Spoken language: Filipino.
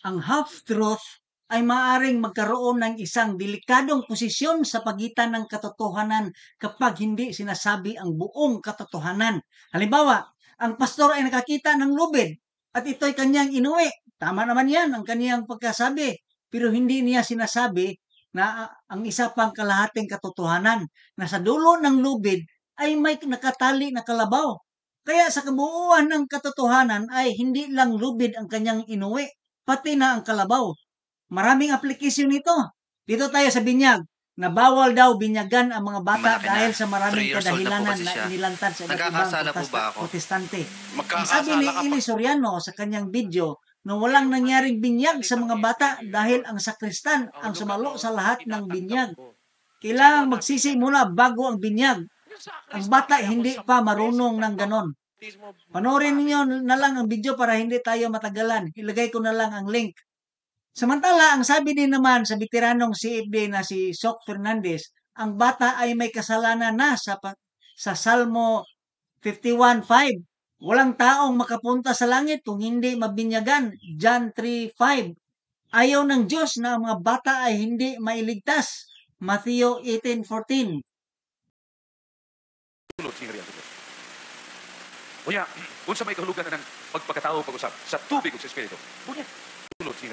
ang half-truth ay maaaring magkaroon ng isang delikadong posisyon sa pagitan ng katotohanan kapag hindi sinasabi ang buong katotohanan. Halimbawa, ang pastor ay nakakita ng lubid at ito'y kanyang inuwi. Tama naman yan ang kaniyang pagkasabi. Pero hindi niya sinasabi na ang isa pang kalahating katotohanan na sa dulo ng lubid ay may nakatali na kalabaw. Kaya sa kabuuan ng katotohanan ay hindi lang lubid ang kanyang inuwi, pati na ang kalabaw. Maraming aplikasyon nito. Dito tayo sa binyag, na bawal daw binyagan ang mga bata Malaki dahil na. sa maraming 3 years old na po kadahilanan kasi na siya. inilantad sa iba't ibang Nagkakasala po ba ako? protestante. Ang sabi ni Magkakasala ka Eli pa. Soriano sa kanyang video na walang nangyaring binyag sa mga bata dahil ang sakristan ang sumalo sa lahat ng binyag. Kailangang magsisi muna bago ang binyag. Ang bata hindi pa marunong ng ganon. Panoorin ninyo na lang ang video para hindi tayo matagalan. Ilagay ko na lang ang link. Samantala, ang sabi din naman sa veteranong CFD na si Sok Fernandez, ang bata ay may kasalanan na sa Salmo 51:5. Walang taong makapunta sa langit kung hindi mabinyagan. John 3:5. Ayaw ng Diyos na ang mga bata ay hindi mailigtas. Matthew 18:14. Sulod si Maria. Unya, unsa may kahulugan na ng pagpagkatao pag-usap sa tubig ug sa espiritu. Unya, sulod si